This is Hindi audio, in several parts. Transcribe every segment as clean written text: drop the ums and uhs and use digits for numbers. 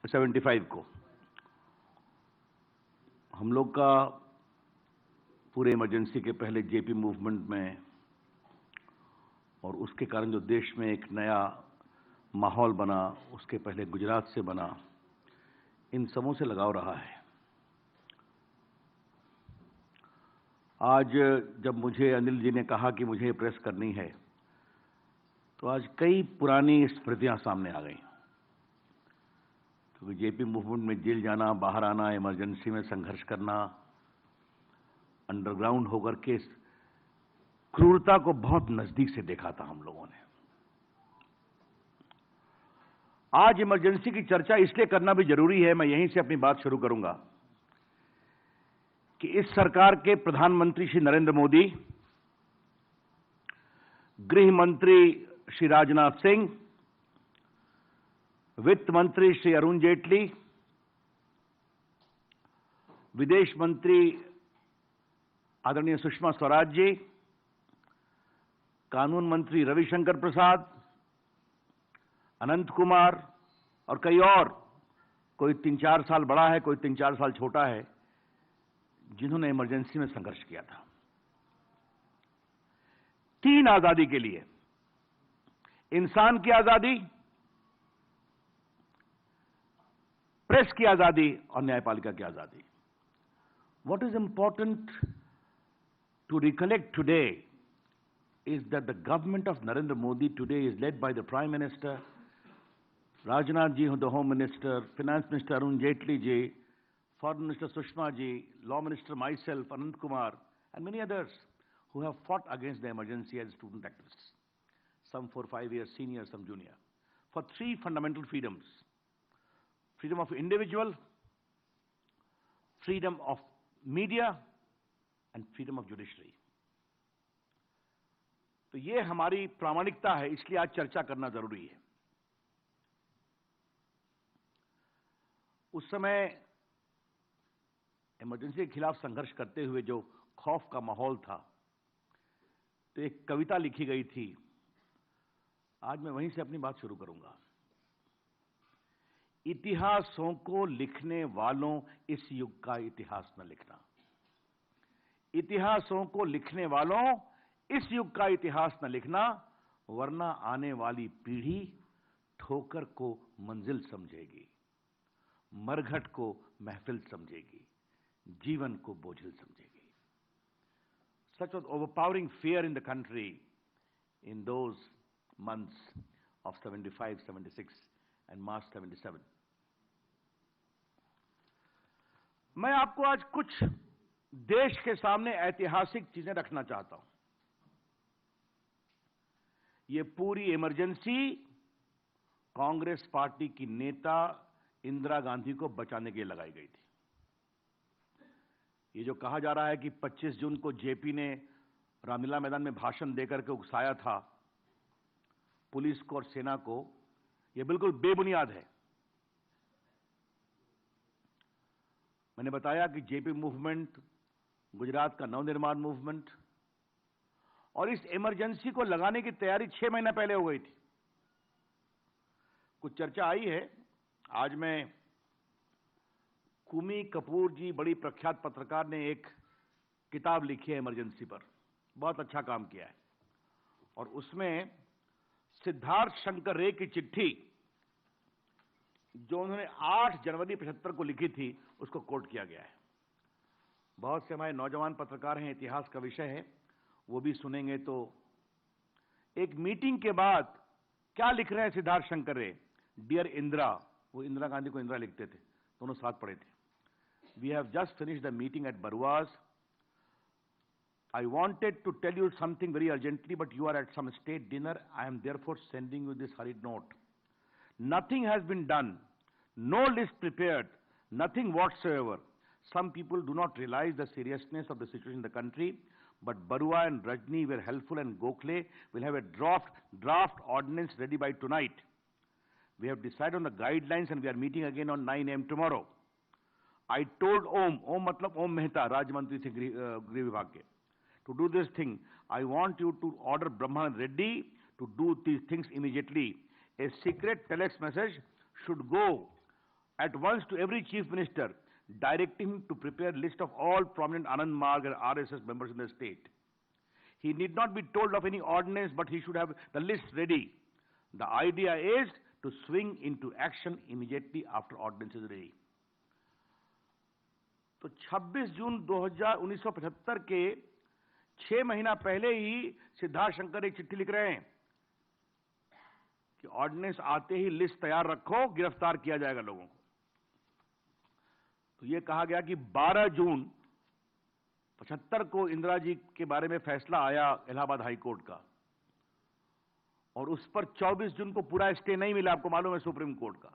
75 को हम लोग का पूरे इमरजेंसी के पहले जेपी मूवमेंट में और उसके कारण जो देश में एक नया माहौल बना, उसके पहले गुजरात से बना, इन सबों से लगाव रहा है। आज जब मुझे अनिल जी ने कहा कि मुझे प्रेस करनी है, तो आज कई पुरानी स्मृतियां सामने आ गई। क्योंकि जेपी मूवमेंट में जेल जाना, बाहर आना, इमरजेंसी में संघर्ष करना, अंडरग्राउंड होकर के क्रूरता को बहुत नजदीक से देखा था हम लोगों ने। आज इमरजेंसी की चर्चा इसलिए करना भी जरूरी है, मैं यहीं से अपनी बात शुरू करूंगा कि इस सरकार के प्रधानमंत्री श्री नरेंद्र मोदी, गृह मंत्री श्री राजनाथ सिंह, वित्त मंत्री श्री अरुण जेटली, विदेश मंत्री आदरणीय सुषमा स्वराज जी, कानून मंत्री रविशंकर प्रसाद, अनंत कुमार और कई और, कोई 3-4 साल बड़ा है, कोई 3-4 साल छोटा है, जिन्होंने इमरजेंसी में संघर्ष किया था 3 आजादी के लिए: इंसान की आजादी, प्रेस की आजादी और न्यायपालिका की आजादी। What is important to recollect today is that the government of Narendra Modi today is led by the Prime Minister, Rajnath ji, the Home Minister, Finance Minister Arun Jaitley ji, Foreign Minister Sushma ji, Law Minister myself, Anant Kumar, and many others who have fought against the emergency as student activists, some for 5 years senior, some junior, for 3 fundamental freedoms: freedom of individual, freedom of media and freedom of judiciary. तो ये हमारी प्रामाणिकता है, इसलिए आज चर्चा करना जरूरी है। उस समय इमरजेंसी के खिलाफ संघर्ष करते हुए जो खौफ का माहौल था, तो एक कविता लिखी गई थी। आज मैं वहीं से अपनी बात शुरू करूंगा। इतिहासों को लिखने वालों, इस युग का इतिहास न लिखना। इतिहासों को लिखने वालों, इस युग का इतिहास न लिखना, वरना आने वाली पीढ़ी ठोकर को मंजिल समझेगी, मरघट को महफिल समझेगी, जीवन को बोझिल समझेगी। Such was overpowering fear in the country in those months of 75, 76 and March 77. मैं आपको आज कुछ देश के सामने ऐतिहासिक चीजें रखना चाहता हूं। ये पूरी इमरजेंसी कांग्रेस पार्टी की नेता इंदिरा गांधी को बचाने के लिए लगाई गई थी। ये जो कहा जा रहा है कि 25 जून को जेपी ने रामलीला मैदान में भाषण देकर के उकसाया था पुलिस को और सेना को, यह बिल्कुल बेबुनियाद है। मैंने बताया कि जेपी मूवमेंट गुजरात का नवनिर्माण मूवमेंट, और इस इमरजेंसी को लगाने की तैयारी 6 महीना पहले हो गई थी। कुछ चर्चा आई है। आज मैं कुमी कपूर जी, बड़ी प्रख्यात पत्रकार, ने एक किताब लिखी है इमरजेंसी पर, बहुत अच्छा काम किया है, और उसमें सिद्धार्थ शंकर रे की चिट्ठी जो उन्होंने 8 जनवरी 75 को लिखी थी, उसको कोट किया गया है। बहुत से हमारे नौजवान पत्रकार हैं, इतिहास का विषय है, वो भी सुनेंगे। तो एक मीटिंग के बाद क्या लिख रहे हैं सिद्धार्थ शंकर रे? डियर इंदिरा, वो इंदिरा गांधी को इंदिरा लिखते थे, दोनों साथ पढ़े थे। We have just finished the meeting at Baruah's. I wanted to tell you something very urgently, but you are at some state dinner. I am therefore sending you this hurried note. Nothing has been done, no list prepared, nothing whatsoever. Some people do not realize the seriousness of the situation in the country, but Barua and Rajni were helpful, and Gokhale will have a draft ordinance ready by tonight. We have decided on the guidelines and we are meeting again on 9 a.m. tomorrow. I told Om matlab Om Mehta, Raj Mantri the Grih Vibhag ke, to do this thing. I want you to order Brahman Reddy to do these things immediately. A secret telex message should go at once to every chief minister, directing him to prepare a list of all prominent Anand Marg and RSS members in the state. He need not be told of any ordinance, but he should have the list ready. The idea is to swing into action immediately after ordinance is ready. तो 26 जून 1975 के 6 महीना पहले ही सिद्धार्थ शंकर एक चिट्ठी लिख रहे हैं कि ऑर्डिनेंस आते ही लिस्ट तैयार रखो, गिरफ्तार किया जाएगा लोगों को। तो यह कहा गया कि 12 जून 75 को इंदिरा जी के बारे में फैसला आया इलाहाबाद हाई कोर्ट का, और उस पर 24 जून को पूरा स्टे नहीं मिला, आपको मालूम है, सुप्रीम कोर्ट का।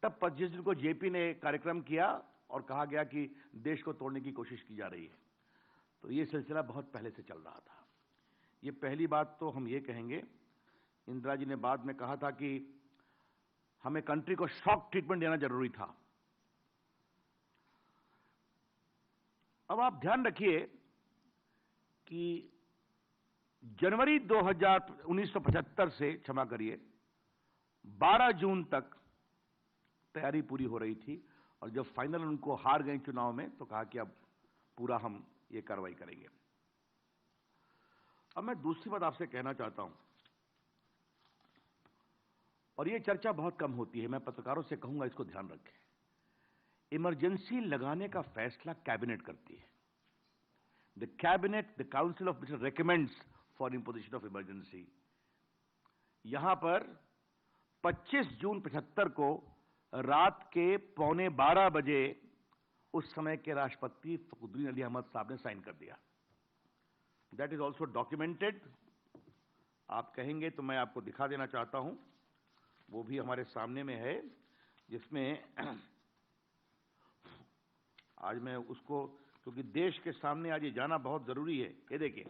तब 25 जून को जेपी ने कार्यक्रम किया और कहा गया कि देश को तोड़ने की कोशिश की जा रही है। तो यह सिलसिला बहुत पहले से चल रहा था। यह पहली बात तो हम ये कहेंगे। इंदिरा जी ने बाद में कहा था कि हमें कंट्री को शॉक ट्रीटमेंट देना जरूरी था। अब आप ध्यान रखिए कि जनवरी 1975 से, क्षमा करिए, 12 जून तक तैयारी पूरी हो रही थी, और जब फाइनल उनको हार गए चुनाव में तो कहा कि अब पूरा हम ये कार्रवाई करेंगे। अब मैं दूसरी बात आपसे कहना चाहता हूं, और ये चर्चा बहुत कम होती है, मैं पत्रकारों से कहूंगा इसको ध्यान रखें। इमरजेंसी लगाने का फैसला कैबिनेट करती है। The cabinet, the council of ministers recommends for imposition of emergency. यहां पर 25 जून 75 को रात के 11:15 बजे उस समय के राष्ट्रपति फखरुद्दीन अली अहमद साहब ने साइन कर दिया। That is also documented. आप कहेंगे तो मैं आपको दिखा देना चाहता हूं, वो भी हमारे सामने में है, जिसमें आज मैं उसको, क्योंकि देश के सामने आज ये जाना बहुत जरूरी है। ये देखिए,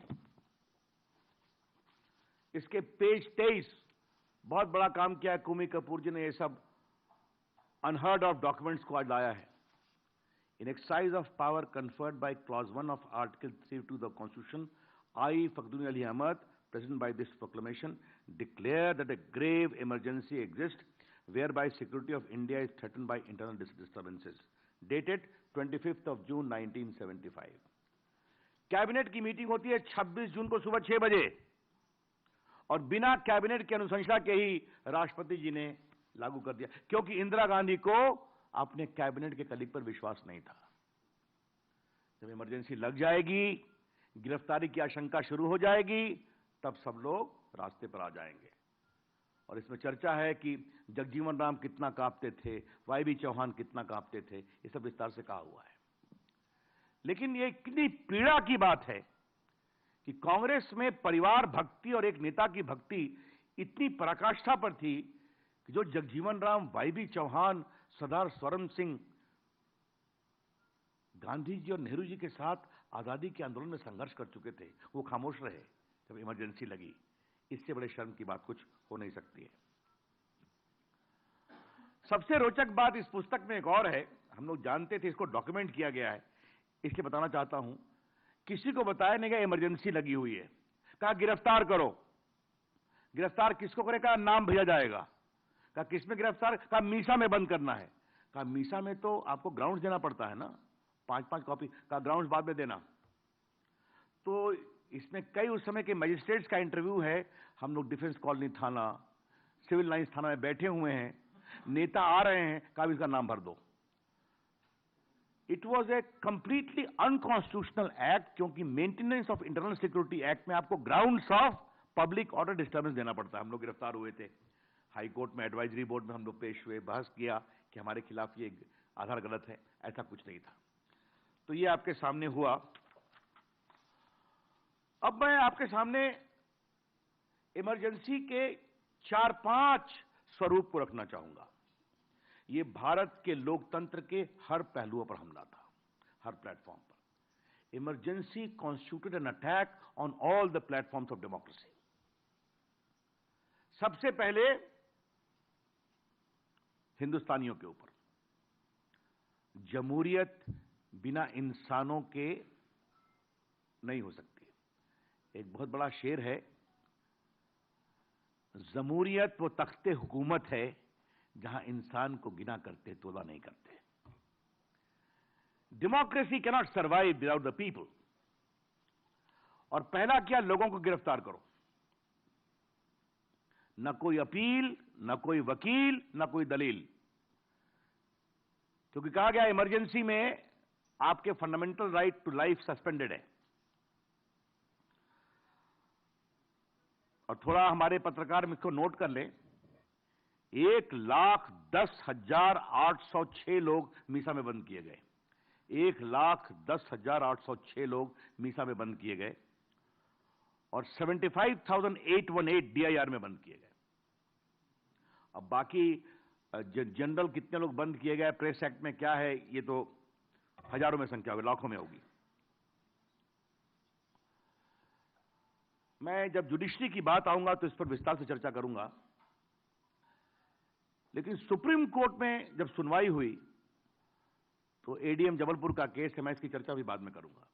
इसके पेज 23, बहुत बड़ा काम किया है कुमी कपूर जी ने, ये सब अनहर्ड ऑफ डॉक्यूमेंट्स को आज लाया है। In exercise of power conferred by clause 1 of article 3 the Constitution, I, Fakhruddin Ali Ahmad, present by this proclamation, declare that a grave emergency exists whereby security of India is threatened by internal disturbances. Dated 25th of June 1975. Cabinet की मीटिंग होती है 26 जून को सुबह 6 बजे, और बिना कैबिनेट की अनुशंसा के ही राष्ट्रपति जी ने लागू कर दिया, क्योंकि इंदिरा गांधी को अपने कैबिनेट के कलीग पर विश्वास नहीं था। जब इमरजेंसी लग जाएगी, गिरफ्तारी की आशंका शुरू हो जाएगी, तब सब लोग रास्ते पर आ जाएंगे। और इसमें चर्चा है कि जगजीवन राम कितना कांपते थे, वाई.बी. चौहान कितना कांपते थे, ये सब विस्तार से कहा हुआ है। लेकिन ये कितनी पीड़ा की बात है कि कांग्रेस में परिवार भक्ति और एक नेता की भक्ति इतनी पराकाष्ठा पर थी कि जो जगजीवन राम, वाई.बी. चौहान, सरदार स्वरण सिंह, गांधी जी और नेहरू जी के साथ आजादी के आंदोलन में संघर्ष कर चुके थे, वो खामोश रहे जब इमरजेंसी लगी। इससे बड़े शर्म की बात कुछ हो नहीं सकती है। सबसे रोचक बात इस पुस्तक में एक और है, हम लोग जानते थे, इसको डॉक्यूमेंट किया गया है, इसलिए बताना चाहता हूं। किसी को बताया नहीं गया इमरजेंसी लगी हुई है, कहा गिरफ्तार करो। गिरफ्तार किसको करेगा? नाम भेजा जाएगा। कहा किसमें गिरफ्तार? कहा मीसा में बंद करना है। कहा मीसा में तो आपको ग्राउंड देना पड़ता है ना, 5-5 कॉपी। कहा ग्राउंड बाद में देना। तो इसमें कई उस समय के मजिस्ट्रेट्स का इंटरव्यू है। हम लोग डिफेंस कॉलोनी थाना, सिविल लाइंस थाना में बैठे हुए हैं, नेता आ रहे हैं, कहा इसका नाम भर दो। It was a completely unconstitutional act, क्योंकि maintenance of internal security act में आपको grounds of public order disturbance देना पड़ता है। हम लोग गिरफ्तार हुए थे, हाई कोर्ट में एडवाइजरी बोर्ड में हम लोग पेश हुए, बहस किया कि हमारे खिलाफ ये आधार गलत है, ऐसा कुछ नहीं था। तो ये आपके सामने हुआ। अब मैं आपके सामने इमरजेंसी के 4-5 स्वरूप को रखना चाहूंगा। ये भारत के लोकतंत्र के हर पहलुओं पर हमला था, हर प्लेटफॉर्म पर। Emergency constituted an attack on all the platforms of democracy. सबसे पहले हिंदुस्तानियों के ऊपर। जमहूरियत बिना इंसानों के नहीं हो सकती। एक बहुत बड़ा शेर है, जमहूरियत वो तख्ते हुकूमत है जहां इंसान को गिना करते, तोला नहीं करते। Democracy cannot survive without the people. और पहला क्या, लोगों को गिरफ्तार करो। न कोई अपील, न कोई वकील, न कोई दलील, क्योंकि कहा गया इमरजेंसी में आपके fundamental right to life suspended है। और थोड़ा हमारे पत्रकार में इसको नोट कर लें, 1,10,806 लोग मीसा में बंद किए गए। 1,10,806 लोग मीसा में बंद किए गए और 75,818 डीआईआर में बंद किए गए। अब बाकी जनरल कितने लोग बंद किए गए, प्रेस एक्ट में क्या है, ये तो हजारों में संख्या होगी, लाखों में होगी। मैं जब जुडिशरी की बात आऊंगा तो इस पर विस्तार से चर्चा करूंगा। लेकिन सुप्रीम कोर्ट में जब सुनवाई हुई तो एडीएम जबलपुर का केस है, मैं इसकी चर्चा भी बाद में करूंगा।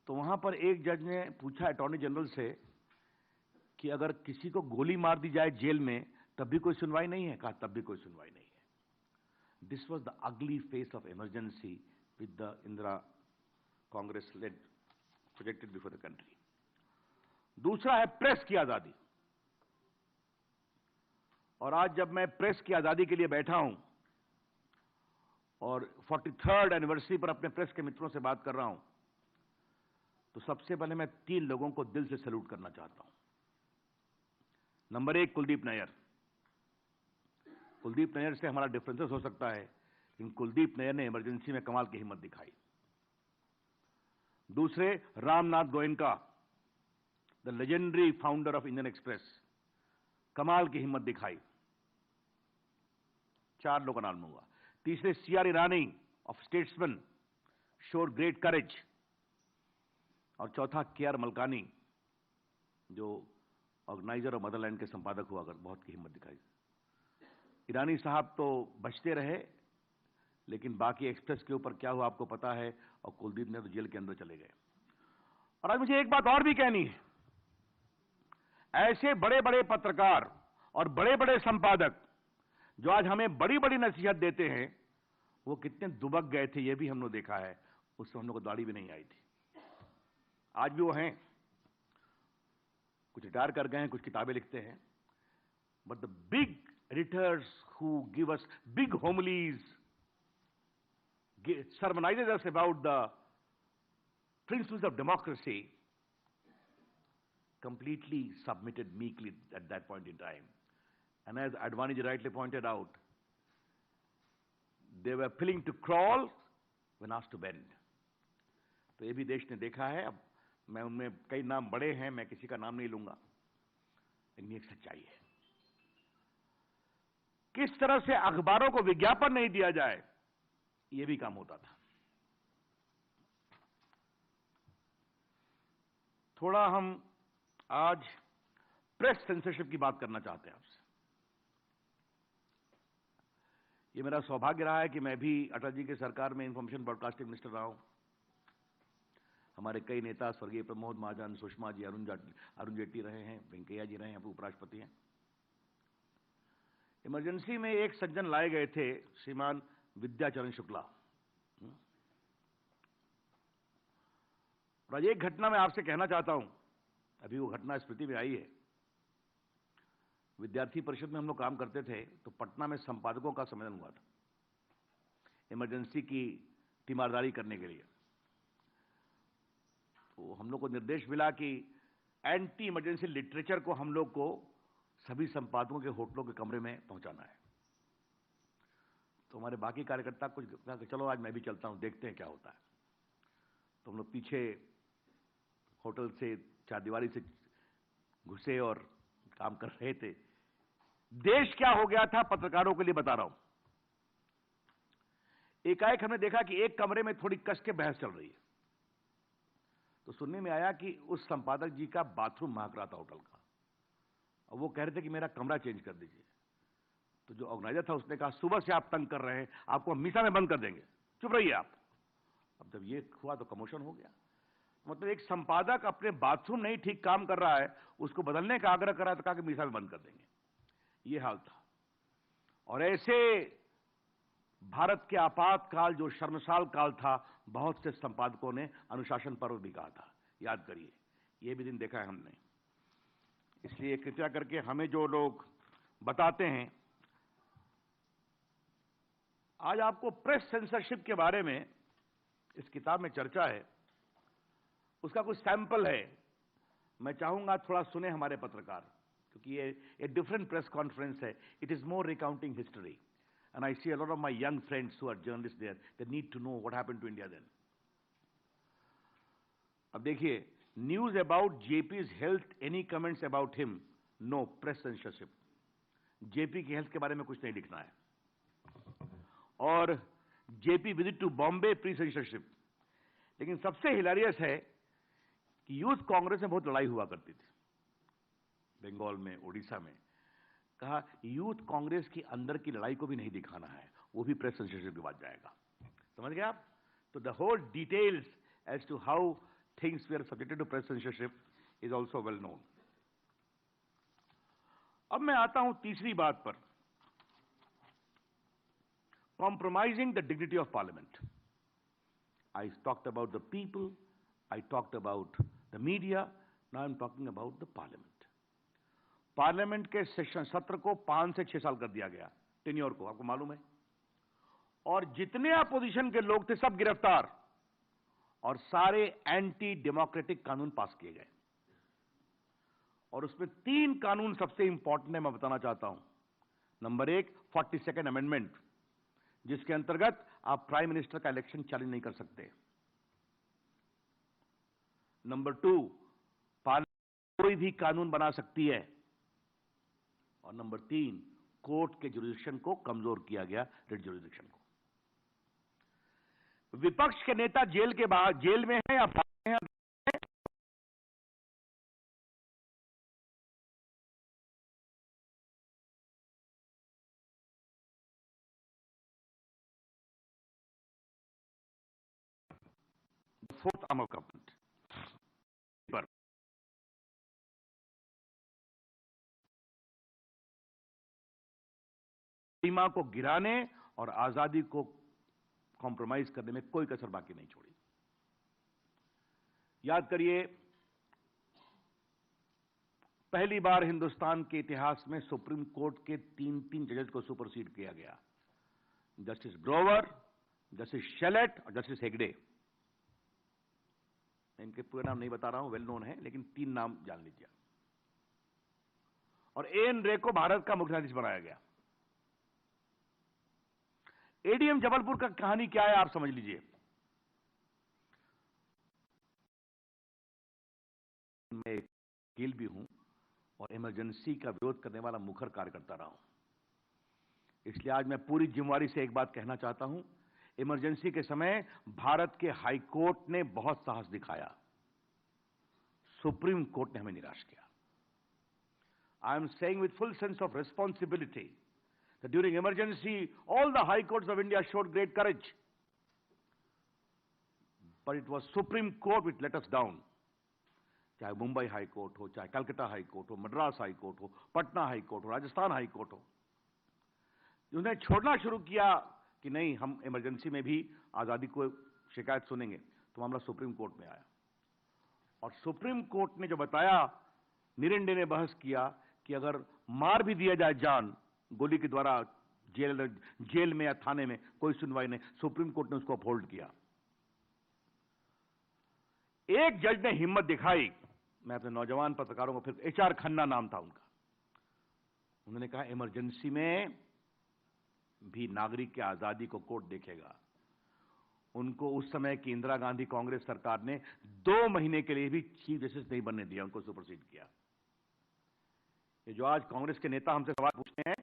तो वहां पर एक जज ने पूछा अटॉर्नी जनरल से कि अगर किसी को गोली मार दी जाए जेल में तब भी कोई सुनवाई नहीं है? कहा तब भी कोई सुनवाई नहीं है। This was the ugly face of emergency with the Indira Congress led projected before the country. दूसरा है प्रेस की आजादी। और आज जब मैं प्रेस की आजादी के लिए बैठा हूं और 43rd एनिवर्सरी पर अपने प्रेस के मित्रों से बात कर रहा हूं, तो सबसे पहले मैं 3 लोगों को दिल से सैल्यूट करना चाहता हूं। नंबर 1, कुलदीप नैयर। कुलदीप नैयर से हमारा डिफरेंसेस हो सकता है, लेकिन कुलदीप नैयर ने इमरजेंसी में कमाल की हिम्मत दिखाई। दूसरे, Ramnath Goenka, the legendary founder of Indian express, कमाल की हिम्मत दिखाई। 4 लोगों का नाम लूंगा। तीसरे, सीआर ईरानी ऑफ स्टेट्समैन, शोर ग्रेट करेज। और चौथा, केआर मलकानी, जो ऑर्गेनाइजर और मदरलैंड के संपादक हुआ कर, बहुत की हिम्मत दिखाई। ईरानी साहब तो बचते रहे, लेकिन बाकी एक्सप्रेस के ऊपर क्या हुआ आपको पता है, और कुलदीप ने तो जेल के अंदर चले गए। और आज मुझे एक बात और भी कहनी है, ऐसे बड़े बड़े पत्रकार और बड़े बड़े संपादक जो आज हमें बड़ी बड़ी नसीहत देते हैं, वो कितने दुबक गए थे ये भी हमने देखा है। उससे हम लोग को दाढ़ी भी नहीं आई थी। आज भी वो हैं, कुछ रिटायर कर गए हैं, कुछ किताबें लिखते हैं, but the big editors who give us big homilies, sermonizes us about the principles of democracy, completely submitted meekly at that point in time. And as Advani ji rightly pointed out, they were willing to crawl when asked to bend. तो ये भी देश ने देखा है। अब मैं उनमें कई नाम बड़े हैं, मैं किसी का नाम नहीं लूंगा, लेकिन एक सच्चाई है। किस तरह से अखबारों को विज्ञापन नहीं दिया जाए, ये भी काम होता था। थोड़ा हम आज प्रेस सेंसरशिप की बात करना चाहते हैं आपसे। ये मेरा सौभाग्य रहा है कि मैं भी अटल जी की सरकार में इंफॉर्मेशन ब्रॉडकास्टिंग मिनिस्टर रहा हूं। हमारे कई नेता, स्वर्गीय प्रमोद महाजन, सुषमा जी, अरुण जेटली रहे हैं, वेंकैया जी रहे हैं, उपराष्ट्रपति हैं। इमरजेंसी में एक सज्जन लाए गए थे, श्रीमान विद्याचरण शुक्ला। और आज एक घटना मैं आपसे कहना चाहता हूं, अभी वो घटना स्मृति में आई है। विद्यार्थी परिषद में हम लोग काम करते थे, तो पटना में संपादकों का सम्मेलन हुआ था इमरजेंसी की तीमारदारी करने के लिए। तो हम लोग को निर्देश मिला कि एंटी इमरजेंसी लिटरेचर को हम लोग को सभी संपादकों के होटलों के कमरे में पहुंचाना है। तो हमारे बाकी कार्यकर्ता कुछ कहा कि चलो आज मैं भी चलता हूं, देखते हैं क्या होता है। तो हम लोग पीछे होटल से चारदीवारी से घुसे और काम कर रहे थे। देश क्या हो गया था पत्रकारों के लिए बता रहा हूं। एकाएक हमने देखा कि एक कमरे में थोड़ी कस के बहस चल रही है। तो सुनने में आया कि उस संपादक जी का बाथरूम महक रहा था होटल का, और वो कह रहे थे कि मेरा कमरा चेंज कर दीजिए। तो जो ऑर्गेनाइजर था उसने कहा, सुबह से आप तंग कर रहे हैं, आपको हम मीसा में बंद कर देंगे, चुप रहिए आप। अब जब ये हुआ तो कमोशन हो गया। मतलब एक संपादक अपने बाथरूम नहीं ठीक काम कर रहा है, उसको बदलने का आग्रह कर रहा था, कहा कि मीसा में बंद कर देंगे। ये हाल था। और ऐसे भारत के आपातकाल जो शर्मसार काल था, बहुत से संपादकों ने अनुशासन पर्व भी कहा था। याद करिए, यह भी दिन देखा है हमने। इसलिए कृपया करके हमें जो लोग बताते हैं, आज आपको प्रेस सेंसरशिप के बारे में इस किताब में चर्चा है, उसका कुछ सैंपल है। मैं चाहूंगा थोड़ा सुने हमारे पत्रकार, क्योंकि ये डिफरेंट प्रेस कॉन्फ्रेंस है। It is more recounting history, and I see a lot of my young friends who are journalists there. They need to know what happened to India then. अब देखिए, news about JP's health, any comments about him, no, press censorship. JP की हेल्थ के बारे में कुछ नहीं लिखना है। और JP visit to Bombay, pre censorship. लेकिन सबसे हिलारियस है कि यूथ कांग्रेस में बहुत लड़ाई हुआ करती थी, बंगाल में, उड़ीसा में। कहा यूथ कांग्रेस की अंदर की लड़ाई को भी नहीं दिखाना है, वो भी प्रेस सेंसरशिप के बाद जाएगा। समझ गए आप? तो the whole details as to how things were subjected to press censorship is also well known. अब मैं आता हूं तीसरी बात पर, compromising the dignity of parliament. I talked about the people, I talked about the media, now I am talking about the parliament. Parliament के सेशन सत्र को 5 से 6 साल कर दिया गया, टेन्योर को, आपको मालूम है। और जितने अपोजिशन के लोग थे सब गिरफ्तार, और सारे एंटी डेमोक्रेटिक कानून पास किए गए। और उसमें 3 कानून सबसे इंपॉर्टेंट है, मैं बताना चाहता हूं। नंबर 1, 42nd अमेंडमेंट, जिसके अंतर्गत आप प्राइम मिनिस्टर का इलेक्शन चैलेंज नहीं कर सकते। नंबर 2, पार्लियामेंट कोई भी कानून बना सकती है। और नंबर 3, कोर्ट के जुरिडिक्शन को कमजोर किया गया, रिट जुरिडिक्शन को। विपक्ष के नेता जेल के बाहर, जेल में हैं या बाहर हैं, फोर्थ आर्म ऑफ गवर्नमेंट पर सीमा को गिराने और आजादी को कॉम्प्रोमाइज करने में कोई कसर बाकी नहीं छोड़ी। याद करिए, पहली बार हिंदुस्तान के इतिहास में सुप्रीम कोर्ट के 3 जजेस को सुपरसीड किया गया। जस्टिस ग्रोवर, जस्टिस शेलेट और जस्टिस हेगड़े। मैं इनके पूरे नाम नहीं बता रहा हूं, वेल नोन है, लेकिन 3 नाम जान लीजिए। और एन रे को भारत का मुख्य न्यायाधीश बनाया गया। एडीएम जबलपुर का कहानी क्या है, आप समझ लीजिए। मैं एक वकील भी हूं और इमरजेंसी का विरोध करने वाला मुखर कार्यकर्ता रहा हूं। इसलिए आज मैं पूरी जिम्मेवारी से एक बात कहना चाहता हूं, इमरजेंसी के समय भारत के हाई कोर्ट ने बहुत साहस दिखाया, सुप्रीम कोर्ट ने हमें निराश किया। I am saying with full sense of responsibility that during emergency all the high courts of India showed great courage, but it was Supreme Court which let us down. चाहे मुंबई हाई कोर्ट हो, चाहे कलकत्ता हाई कोर्ट हो, मद्रास हाई कोर्ट हो, पटना हाई कोर्ट हो, राजस्थान हाई कोर्ट हो, उन्हें छोड़ना शुरू किया कि नहीं, हम इमरजेंसी में भी आजादी को शिकायत सुनेंगे, तो मामला सुप्रीम कोर्ट में आया। और सुप्रीम कोर्ट ने जो बताया, निरंडे ने बहस किया कि अगर मार भी दिया जाए जान गोली के द्वारा जेल में या थाने में, कोई सुनवाई नहीं, सुप्रीम कोर्ट ने उसको अपहोल्ड किया। एक जज ने हिम्मत दिखाई, मैं अपने नौजवान पत्रकारों को, फिर एचआर खन्ना नाम था उनका, उन्होंने कहा इमरजेंसी में भी नागरिक की आजादी को कोर्ट देखेगा। उनको उस समय की इंदिरा गांधी कांग्रेस सरकार ने 2 महीने के लिए भी चीफ जस्टिस नहीं बनने दिया, उनको सुपरसीड किया। ये जो आज कांग्रेस के नेता हमसे सवाल पूछते हैं,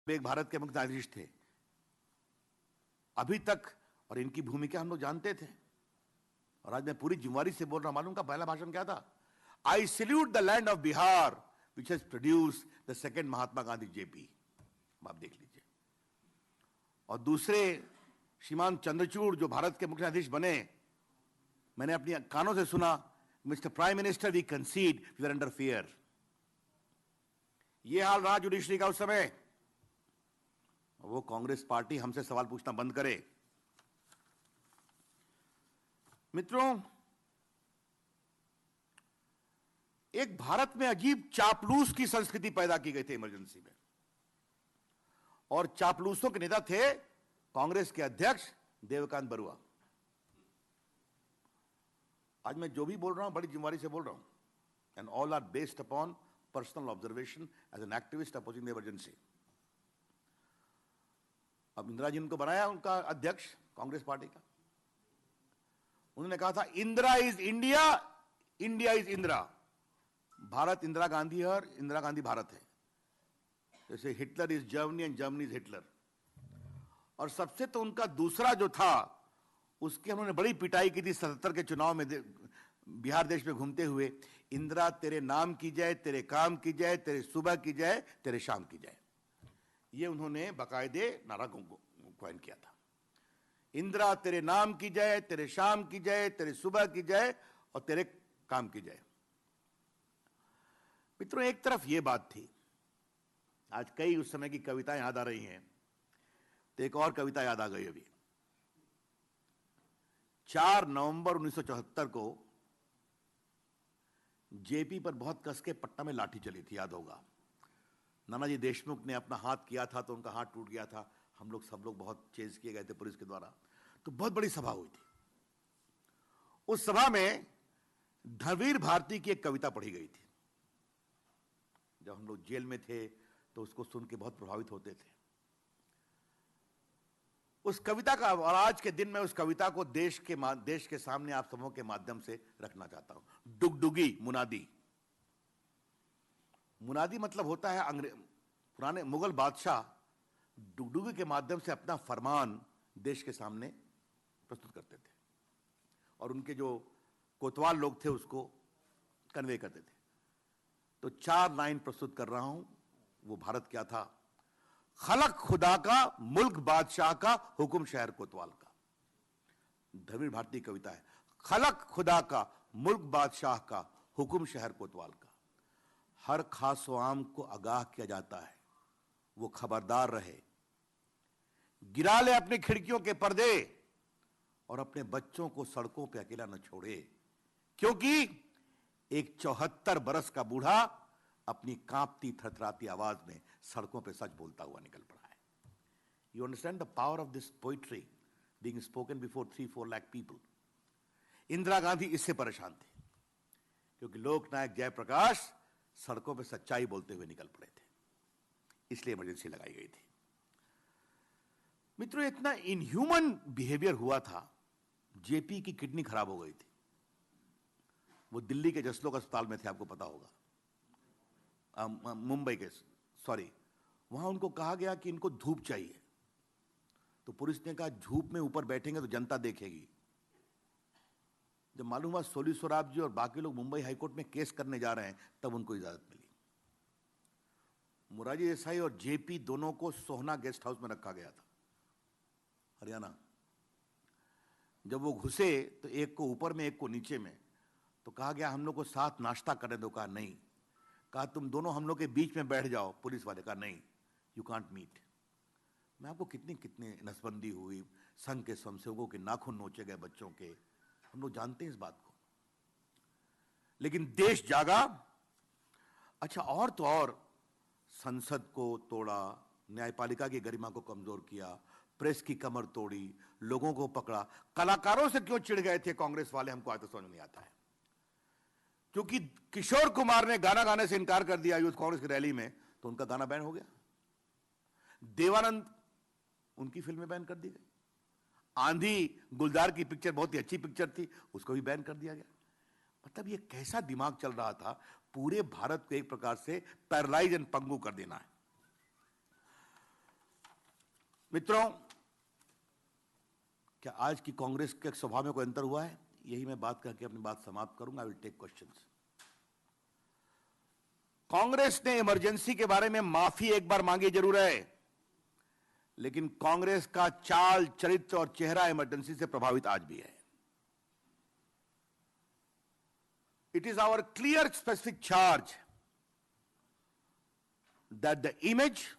एक भारत के मुख्य न्यायाधीश थे अभी तक, और इनकी भूमिका हम लोग जानते थे। और आज मैं पूरी जिम्मेवारी से बोल रहा हूं। मालूम का पहला भाषण क्या था? आई salute the land of Bihar which has produce the second Mahatma Gandhi JP. आप देख लीजिए। और दूसरे श्रीमान चंद्रचूड़ जो भारत के मुख्य न्यायाधीश बने, मैंने अपनी कानों से सुना, mister prime minister we concede we are under fear. यह हाल रहा जुडिशरी का उस समय। वो कांग्रेस पार्टी हमसे सवाल पूछना बंद करे। मित्रों, एक भारत में अजीब चापलूस की संस्कृति पैदा की गई थी इमरजेंसी में, और चापलूसों के नेता थे कांग्रेस के अध्यक्ष देवकांत बरुआ। आज मैं जो भी बोल रहा हूं बड़ी जिम्मेवारी से बोल रहा हूं, and all are based upon personal observation as an activist opposing the emergency. अब इंदिरा जी ने उनको बनाया उनका अध्यक्ष कांग्रेस पार्टी का। उन्होंने कहा था Indira is India, India is Indira. Bharat Indira Gandhi है और इंदिरा गांधी भारत है। जैसे Hitler is Germany and Germany is Hitler. और सबसे तो उनका दूसरा जो था, उसके उन्होंने बड़ी पिटाई की थी 77 के चुनाव में बिहार देश में घूमते हुए। इंदिरा तेरे नाम की जाए, तेरे काम की जाए, तेरे सुबह की जाए, तेरे शाम की जाए। ये उन्होंने बाकायदे नारा को क्वाइन किया था। इंदिरा तेरे नाम की जाए, तेरे शाम की जाए, तेरे सुबह की जाए और तेरे काम की जाए। मित्रों, एक तरफ ये बात थी। आज कई उस समय की कविताएं याद आ रही हैं, तो एक और कविता याद आ गई अभी। 4 नवंबर 1974 को जेपी पर बहुत कस के पटना में लाठी चली थी, याद होगा। नानाजी देशमुख ने अपना हाथ किया था तो उनका हाथ टूट गया था। हम लोग सब लोग बहुत चेज किए गए थे पुलिस के द्वारा। तो बहुत बड़ी सभा हुई थी। उस सभा में धर्मवीर भारती की एक कविता पढ़ी गई थी। जब हम लोग जेल में थे तो उसको सुन के बहुत प्रभावित होते थे। उस कविता का, और आज के दिन में उस कविता को देश के सामने आप सबों के माध्यम से रखना चाहता हूं। डुगडुगी मुनादी। मुनादी मतलब होता है पुराने मुगल बादशाह डुगडुगी के माध्यम से अपना फरमान देश के सामने प्रस्तुत करते थे, और उनके जो कोतवाल लोग थे उसको कन्वे करते थे। तो 4 लाइन प्रस्तुत कर रहा हूं। वो भारत क्या था? खलक खुदा का, मुल्क बादशाह का, हुक्म शहर कोतवाल का। धर्मवीर भारती कविता है। खलक खुदा का, मुल्क बादशाह का, हुक्म शहर कोतवाल का। हर खास व आम को आगाह किया जाता है, वो खबरदार रहे। गिरा ले अपनी खिड़कियों के पर्दे और अपने बच्चों को सड़कों पे अकेला न छोड़े, क्योंकि एक 74 बरस का बूढ़ा अपनी कांपती थरथराती आवाज में सड़कों पे सच बोलता हुआ निकल पड़ा है। You understand the power of this poetry being spoken before 3-4 lakh people. Indira Gandhi इससे परेशान थे, क्योंकि लोकनायक जयप्रकाश सड़कों पे सच्चाई बोलते हुए निकल पड़े थे। इसलिए इमरजेंसी लगाई गई थी। मित्रों, इतना इनह्यूमन बिहेवियर हुआ था। जेपी की किडनी खराब हो गई थी। वो दिल्ली के जसलोक अस्पताल में थे, आपको पता होगा, मुंबई के, सॉरी। वहां उनको कहा गया कि इनको धूप चाहिए। तो पुलिस ने कहा धूप में ऊपर बैठेंगे तो जनता देखेगी। जब मालूम हुआ सोली सोराब जी और बाकी लोग मुंबई हाईकोर्ट में केस करने जा रहे हैं, तब उनको इजाजत मिली। मोरारजी देसाई और जेपी दोनों को सोहना गेस्ट हाउस में रखा गया था, हरियाणा। जब वो घुसे तो एक को ऊपर में एक को नीचे में। तो कहा गया हम लोग को साथ नाश्ता करने दो। कहा नहीं। कहा तुम दोनों हम लोग के बीच में बैठ जाओ। पुलिस वाले कहा नहीं, यू कांट मीट। मैं आपको कितनी नसबंदी हुई, संघ के स्वयंसेवकों के नाखून नोचे गए, बच्चों के, हम लोग जानते हैं इस बात को। लेकिन देश जागा। अच्छा, और तो और संसद को तोड़ा, न्यायपालिका की गरिमा को कमजोर किया, प्रेस की कमर तोड़ी, लोगों को पकड़ा। कलाकारों से क्यों चिढ़ गए थे कांग्रेस वाले, हमको आज तो समझ नहीं आता है। क्योंकि किशोर कुमार ने गाना गाने से इनकार कर दिया यूथ कांग्रेस की रैली में, तो उनका गाना बैन हो गया। देवानंद, उनकी फिल्में बैन कर दी गई। आंधी गुलजार की पिक्चर बहुत ही अच्छी पिक्चर थी, उसको भी बैन कर दिया गया। मतलब ये कैसा दिमाग चल रहा था, पूरे भारत को एक प्रकार से पैरालाइज एंड पंगु कर देना है। मित्रों, क्या आज की कांग्रेस के स्वभाव में कोई अंतर हुआ है? यही मैं बात करके अपनी बात समाप्त करूंगा। I will take questions. Congress ने इमरजेंसी के बारे में माफी एक बार मांगी जरूर है, लेकिन कांग्रेस का चाल, चरित्र और चेहरा इमरजेंसी से प्रभावित आज भी है। It is our clear specific charge that the image,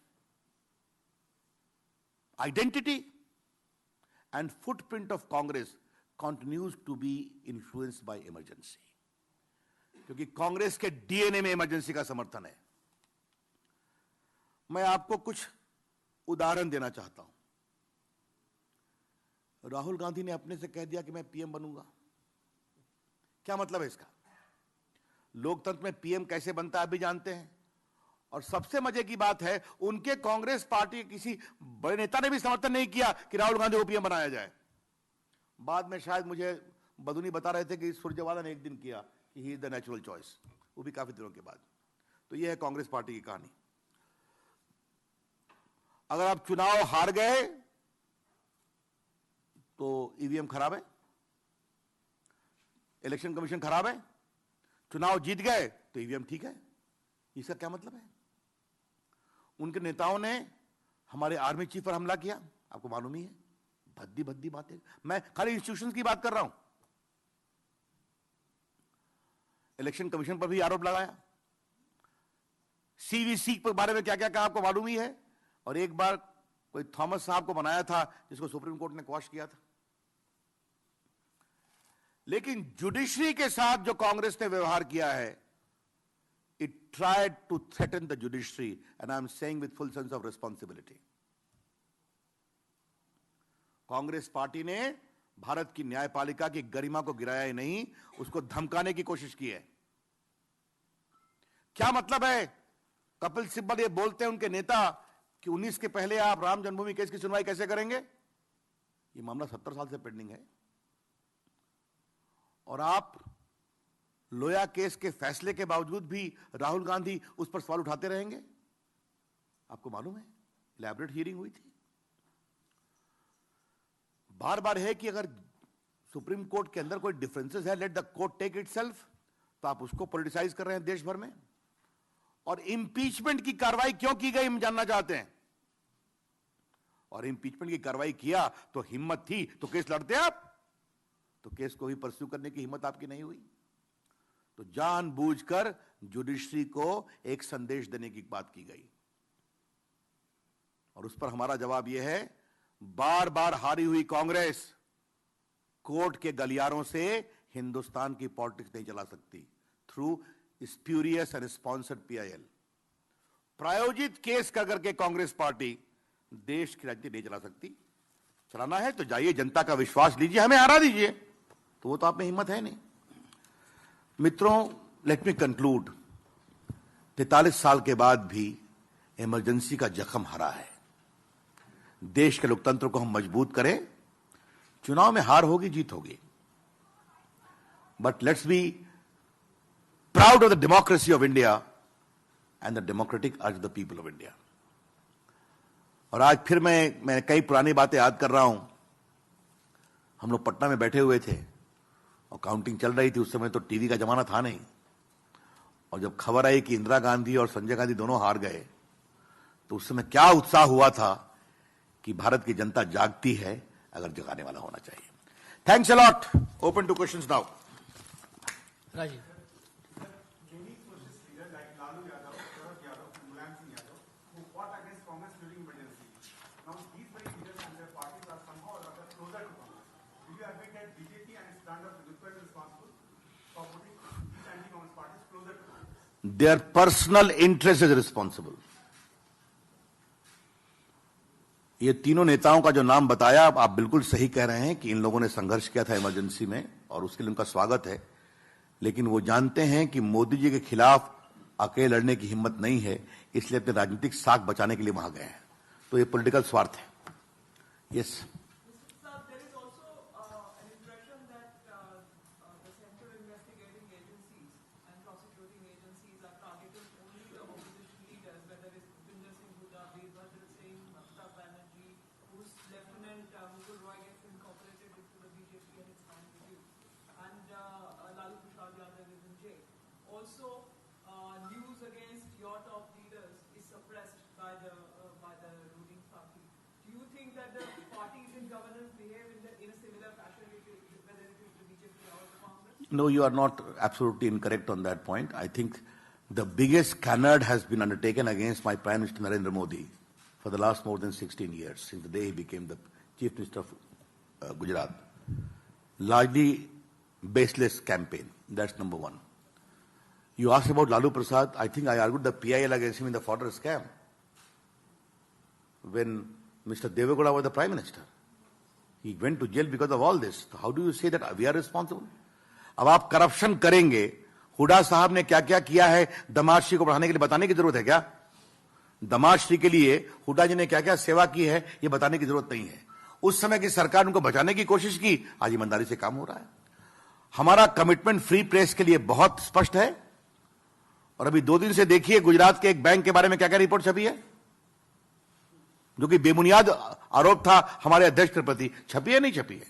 identity and footprint of Congress continues to be influenced by emergency, क्योंकि कांग्रेस के डीएनए में इमरजेंसी का समर्थन है। मैं आपको कुछ उदाहरण देना चाहता हूं। राहुल गांधी ने अपने से कह दिया कि मैं पीएम बनूंगा। क्या मतलब है इसका? लोकतंत्र में पीएम कैसे बनता है आप भी जानते हैं। और सबसे मजे की बात है, उनके कांग्रेस पार्टी के किसी बड़े नेता ने भी समर्थन नहीं किया कि राहुल गांधी को पीएम बनाया जाए। बाद में शायद मुझे बदूनी बता रहे थे कि सुरजेवाला ने एक दिन किया कि he is the natural choice, वो भी काफी दिनों के बाद। तो यह है कांग्रेस पार्टी की कहानी। अगर आप चुनाव हार गए तो ईवीएम खराब है, इलेक्शन कमीशन खराब है। चुनाव जीत गए तो ईवीएम ठीक है। इसका क्या मतलब है? उनके नेताओं ने हमारे आर्मी चीफ पर हमला किया, आपको मालूम ही है। भद्दी भद्दी बातें। मैं खाली इंस्टीट्यूशंस की बात कर रहा हूं। इलेक्शन कमीशन पर भी आरोप लगाया। सीवीसी के बारे में क्या क्या कहा आपको मालूम ही है। और एक बार कोई थॉमस साहब को बनाया था जिसको सुप्रीम कोर्ट ने क्वॉश किया था। लेकिन जुडिशरी के साथ जो कांग्रेस ने व्यवहार किया है, it tried to threaten the judiciary, and I am saying with full sense of responsibility. Congress party ने भारत की न्यायपालिका की गरिमा को गिराया ही नहीं, उसको धमकाने की कोशिश की है। क्या मतलब है? कपिल सिब्बल ये बोलते हैं उनके नेता कि 19 के पहले आप राम जन्मभूमि केस की सुनवाई कैसे करेंगे? ये मामला 70 साल से पेंडिंग है। और आप लोया केस के फैसले के बावजूद भी राहुल गांधी उस पर सवाल उठाते रहेंगे। आपको मालूम है इलैबोरेट हियरिंग हुई थी। बार बार है कि अगर सुप्रीम कोर्ट के अंदर कोई डिफरेंसेस है, let the court take itself. तो आप उसको पॉलिटिसाइज कर रहे हैं देश भर में। और इंपीचमेंट की कार्रवाई क्यों की गई हम जानना चाहते हैं। और इंपीचमेंट की कार्रवाई किया तो हिम्मत थी तो केस लड़ते आप, तो केस को भी परस्यू करने की हिम्मत आपकी नहीं हुई। तो जानबूझकर जुडिशरी को एक संदेश देने की बात की गई। और उस पर हमारा जवाब यह है, बार बार हारी हुई कांग्रेस कोर्ट के गलियारों से हिंदुस्तान की पॉलिटिक्स नहीं चला सकती। Through spurious and sponsored PIL प्रायोजित केस कर करके कांग्रेस पार्टी देश की राजनीति नहीं चला सकती। चलाना है तो जाइए, जनता का विश्वास लीजिए, हमें हरा दीजिए। तो वो तो आप में हिम्मत है नहीं। मित्रों, लेट मी कंक्लूड। 43 साल के बाद भी इमरजेंसी का जख्म हरा है। देश के लोकतंत्र को हम मजबूत करें। चुनाव में हार होगी, जीत होगी, but let's be proud of the democracy of India and the democratic अर्ज द पीपल ऑफ इंडिया। और आज फिर मैं कई पुरानी बातें याद कर रहा हूं। हम लोग पटना में बैठे हुए थे और काउंटिंग चल रही थी। उस समय तो टीवी का जमाना था नहीं। और जब खबर आई कि इंदिरा गांधी और संजय गांधी दोनों हार गए, तो उस समय क्या उत्साह हुआ था कि भारत की जनता जागती है, अगर जगाने वाला होना चाहिए। Thanks a lot. Open to questions now. Rajiv. Their personal interest is responsible. ये तीनों नेताओं का जो नाम बताया, आप बिल्कुल सही कह रहे हैं कि इन लोगों ने संघर्ष किया था इमरजेंसी में, और उसके लिए उनका स्वागत है। लेकिन वो जानते हैं कि मोदी जी के खिलाफ अकेले लड़ने की हिम्मत नहीं है, इसलिए अपने राजनीतिक साख बचाने के लिए वहां गए हैं। तो ये पॉलिटिकल स्वार्थ है। Yes. your top leaders is suppressed by the ruling party. Do you think that the parties in governance behave in a similar fashion, whether it is the BJP or the Congress? No, you are not absolutely incorrect on that point. I think the biggest canard has been undertaken against my Prime Minister Narendra Modi for the last more than 16 years, since the day he became the Chief Minister of Gujarat. Largely baseless campaign. That's number one. You asked about Lalu Prasad. I think I argued the PIL against him in the fodder scam when Mr. Devegowda was the Prime Minister. He went to jail because of all this. So how do you say that we are responsible? अब आप करप्शन करेंगे, हुडा साहब ने क्या क्या किया है दमाश्री को बढ़ाने के लिए बताने की जरूरत है क्या? दमाश्री के लिए हुडा जी ने क्या क्या सेवा की है ये बताने की जरूरत नहीं है. उस समय की सरकार ने उनको बचाने की कोशिश की, आज ईमानदारी से काम हो रहा है. हमारा कमिटमेंट फ्री प्रेस के लिए बहुत स्पष्ट है. और अभी 2 दिन से देखिए गुजरात के एक बैंक के बारे में क्या क्या रिपोर्ट छपी है, जो कि बेबुनियाद आरोप था हमारे अध्यक्ष के प्रति. छपी है नहीं छपी है,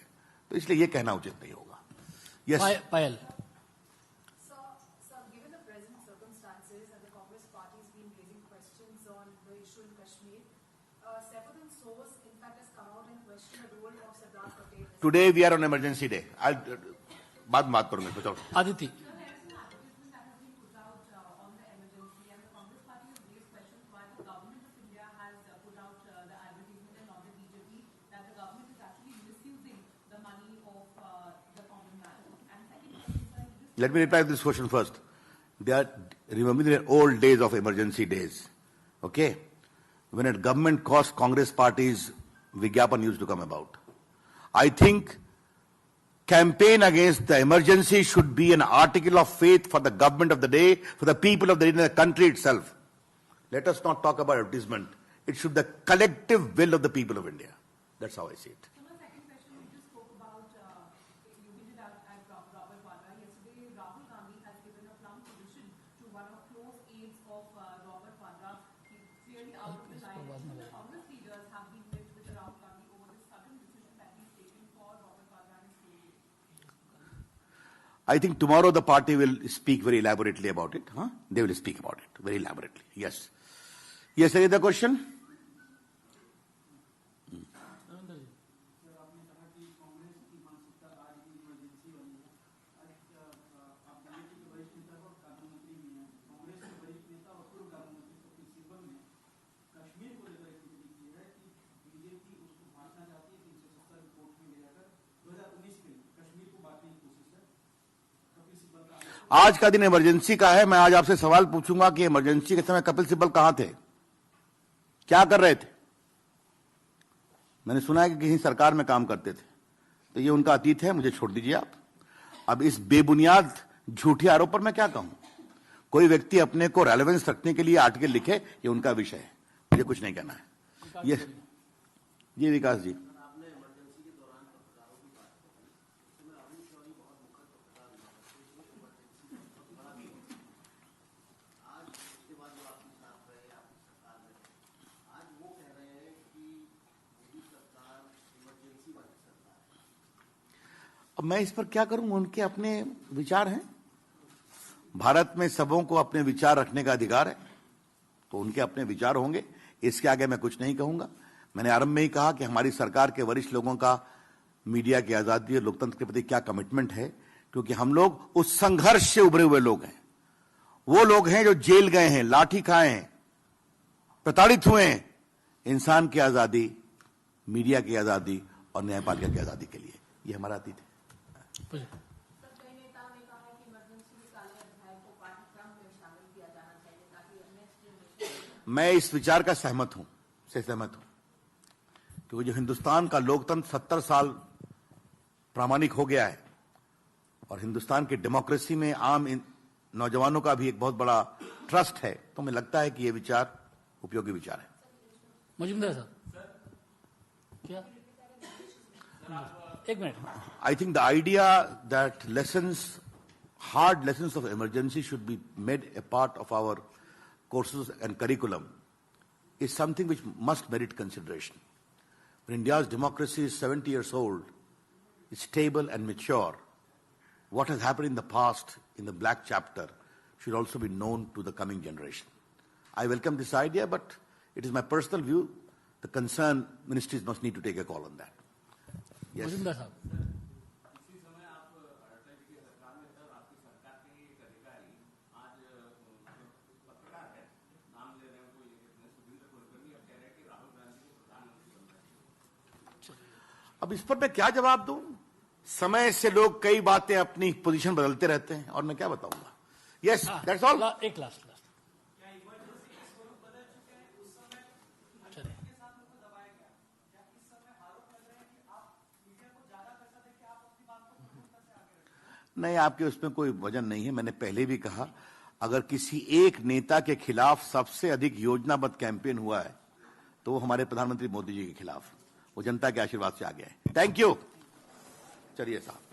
तो इसलिए यह कहना उचित नहीं होगा. Yes. Payal. Sir, given the present circumstances and the Congress party has been raising questions on the issue in Kashmir, Saifuddin Soos in fact has come out and questioned the role of Sardar Patel. Today we are on emergency day. बाद बात करूंगा. बताओ. Aditi. Let me reply to this question first. They are remembering the old days of emergency days. Okay? When at government cost, Congress parties, Vigyapan used to come about. I think campaign against the emergency should be an article of faith for the government of the day, for the people of the day, in the country itself. Let us not talk about advertisement. It should be the collective will of the people of India. That's how I see it. I think tomorrow the party will speak very elaborately about it. Huh? They will speak about it very elaborately. Yes. Yes, any other question? आज का दिन इमरजेंसी का है. मैं आज आपसे सवाल पूछूंगा कि इमरजेंसी के समय कपिल सिब्बल कहां थे, क्या कर रहे थे? मैंने सुना है कि किसी सरकार में काम करते थे, तो ये उनका अतीत है, मुझे छोड़ दीजिए आप. अब इस बेबुनियाद झूठे आरोप पर मैं क्या कहूं? कोई व्यक्ति अपने को रेलेवेंस रखने के लिए आर्टिकल लिखे, ये उनका विषय है, मुझे कुछ नहीं कहना है. ये विकास जी, अब मैं इस पर क्या करूं? उनके अपने विचार हैं. भारत में सबों को अपने विचार रखने का अधिकार है, तो उनके अपने विचार होंगे. इसके आगे मैं कुछ नहीं कहूंगा. मैंने आरंभ में ही कहा कि हमारी सरकार के वरिष्ठ लोगों का मीडिया की आजादी और लोकतंत्र के प्रति क्या कमिटमेंट है, क्योंकि हम लोग उस संघर्ष से उभरे हुए लोग हैं. वो लोग हैं जो जेल गए हैं, लाठी खाए हैं, प्रताड़ित हुए हैं इंसान की आजादी, मीडिया की आजादी और न्यायपालिका की आजादी के लिए. ये हमारा अतीत है. मैं इस विचार का सहमत हूं, क्योंकि जो हिंदुस्तान का लोकतंत्र 70 साल प्रामाणिक हो गया है और हिंदुस्तान की डेमोक्रेसी में आम नौजवानों का भी एक बहुत बड़ा ट्रस्ट है, तो मुझे लगता है कि ये विचार उपयोगी विचार है. मुजुमदार साहब, क्या एक minute. I think the idea that hard lessons of emergency should be made a part of our courses and curriculum is something which must merit consideration. When India's democracy is 70 years old, it's stable and mature. What has happened in the past, in the black chapter, should also be known to the coming generation. I welcome this idea, but it is my personal view. The concerned ministries must need to take a call on that. Yes. Majumdar साहब, इसी समय आप अटल जी की सरकार में थे और आपकी सरकार के एक अधिकारी आज पत्रकार है, नाम ले रहे हैं कोई सुधींद्र कुलकर्णी, अब कह रहे हैं कि राहुल गांधी को प्रधानमंत्री बनना चाहिए। अब इस पर मैं क्या जवाब दूं? समय से लोग कई बातें अपनी पोजीशन बदलते रहते हैं और मैं क्या बताऊंगा। Yes, that's all. एक लास्ट नहीं, आपके उसमें कोई वजन नहीं है। मैंने पहले भी कहा, अगर किसी एक नेता के खिलाफ सबसे अधिक योजनाबद्ध कैंपेन हुआ है तो वो हमारे प्रधानमंत्री मोदी जी के खिलाफ, वो जनता के आशीर्वाद से आ गया है। Thank you. चलिए साहब।